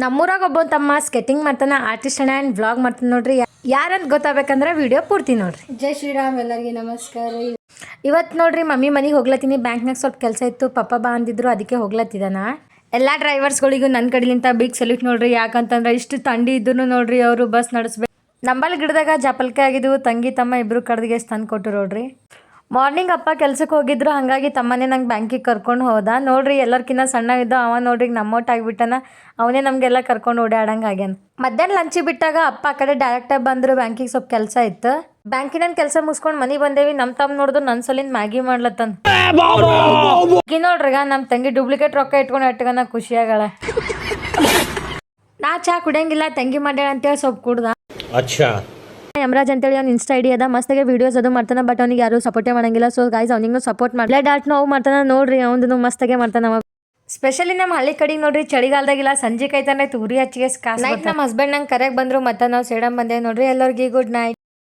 ನಮ್ಮೂರಾಗ ಒಬ್ಬ ತಮ್ಮ ಸ್ಕೆಟಿಂಗ್ ಮಾಡ್ತಾನೆ, ಆರ್ಟಿಸ್ಟ್ ಅಣ್ಣ ಆ್ಯಂಡ್ ವ್ಲಾಗ್ ಮಾಡ್ತಾನೆ ನೋಡ್ರಿ. ಯಾರಂತ ಗೊತ್ತಾಗಬೇಕಂದ್ರೆ ವಿಡಿಯೋ ಪೂರ್ತಿ ನೋಡ್ರಿ. ಜೈ ಶ್ರೀರಾಮ್, ಎಲ್ಲರಿಗೆ ನಮಸ್ಕಾರ. ಇವತ್ತು ನೋಡ್ರಿ ಮಮ್ಮಿ ಮನೆಗೆ ಹೋಗ್ಲತ್ತೀನಿ. ಬ್ಯಾಂಕ್ನಾಗ ಸ್ವಲ್ಪ ಕೆಲಸ ಇತ್ತು, ಪಪ್ಪ ಬಾ ಅಂದಿದ್ರು, ಅದಕ್ಕೆ ಹೋಗ್ಲತ್ತಿದ್ದಾನ. ಎಲ್ಲ ಡ್ರೈವರ್ಸ್ಗಳಿಗೂ ನನ್ನ ಕಡೆಲಿಂತ ಬಿಗ್ ಸಲ್ಯೂಟ್ ನೋಡ್ರಿ. ಯಾಕಂತಂದ್ರೆ ಇಷ್ಟು ಥಂಡಿ ಇದ್ರು ನೋಡ್ರಿ ಅವರು ಬಸ್ ನಡೆಸ್ಬೇಕು. ನಂಬಲ್ ಗಿಡದಾಗ ಜಪಲ್ಕೆ ಆಗಿದ್ವು, ತಂಗಿ ತಮ್ಮ ಇಬ್ರು ಕಡ್ದಿಗೆ ತಂದು ಕೊಟ್ಟು ನೋಡ್ರಿ. ಮಾರ್ನಿಂಗ್ ಅಪ್ಪ ಕೆಲ್ಸಕ್ಕೆ ಹೋಗಿದ್ರು, ಹಾಗಾಗಿ ತಮ್ಮನೇ ನಂಗೆ ಬ್ಯಾಂಕಿಗೆ ಕರ್ಕೊಂಡು ಹೋದ ನೋಡ್ರಿ. ಎಲ್ಲರ್ಕಿನ್ನ ಸಣ್ಣ ಇದ್ದ ಅವ ನೋಡ್ರಿ ನಮ್ಮೊಟ್ಟು ಆಗಿಬಿಟ್ಟನ. ಅವನೇ ನಮಗೆಲ್ಲ ಕರ್ಕೊಂಡು ಓಡಾಡಂಗೆ ಆಗ್ಯಾನ. ಮಧ್ಯಾಹ್ನ ಲಂಚಿಗೆ ಬಿಟ್ಟಾಗ ಅಪ್ಪ ಆ ಕಡೆ ಡೈರೆಕ್ಟಾಗಿ ಬಂದರು. ಬ್ಯಾಂಕಿಗೆ ಸ್ವಲ್ಪ ಕೆಲಸ ಇತ್ತು, ಬ್ಯಾಂಕಿನ ಕೆಲಸ ಮುಗಿಸ್ಕೊಂಡು ಮನೆಗೆ ಬಂದೇವಿ. ನಮ್ಮ ತಮ್ಮ ನೋಡಿದ್ರು ನನ್ನ ಸಲಿಂದ ಮ್ಯಾಗಿ ಮಾಡ್ಲತ್ತನ. ಈಗ ನೋಡ್ರಿಗ ನಮ್ಮ ತಂಗಿ ಡೂಪ್ಲಿಕೇಟ್ ರೊಕ್ಕ ಇಟ್ಕೊಂಡು ಇಟ್ಕೊಂಡ ಖುಷಿಯಾಗಳ. ನಾ ಚಾ ಕುಡಿಯಂಗಿಲ್ಲ, ತಂಗಿ ಮಾಡ್ಯಾಳ ಅಂತೇಳಿ ಸ್ವಲ್ಪ ಕುಡ್ದ. ಯಮರಾಜ್ ಅಂತೇಳಿ ಅವ್ನು ಇನ್ಸ್ಟಾ ಐಡಿ ಅದ, ಮಸ್ತಾಗೆ ವೀಡಿಯೋಸ್ ಅದು ಮಾಡ್ತಾನೆ. ಬಟ್ ಅವ್ನಿಗೆ ಯಾರು ಸಪೋರ್ಟೇ ಮಾಡಂಗಿಲ್ಲ. ಸೊ ಗೈಸ್ ಅವ್ನಿಗೂ ಸಪೋರ್ಟ್ ಮಾಡಲೇ ಡಾಟ್ನು ಅವು ಮಾಡ್ತಾನೆ ನೋಡ್ರಿ. ಅವ್ನು ಮಸ್ತಾಗೆ ಮಾಡ್ತಾನೆ ಅವ. ಸ್ಪೆಷಲಿ ನಮ್ಮ ಹಳ್ಳಿ ಕಡೆಗೆ ನೋಡ್ರಿ ಚಳಿಗಾಲದಾಗಿಲ್ಲ ಸಂಜೆ ಕೈತಾನೆ ಉರಿ ಹಚ್ಚಿಗೆ ಕಾಸು. ನಮ್ಮ ಹಸ್ಬೆಂಡ್ ನಂಗೆ ಕರೆಗೆ ಬಂದರು, ಮತ್ತೆ ನಾವು ಸೇಡಮ್ ಬಂದೇವೆ ನೋಡ್ರಿ. ಎಲ್ಲರಿಗೆ ಗುಡ್ ನೈಟ್.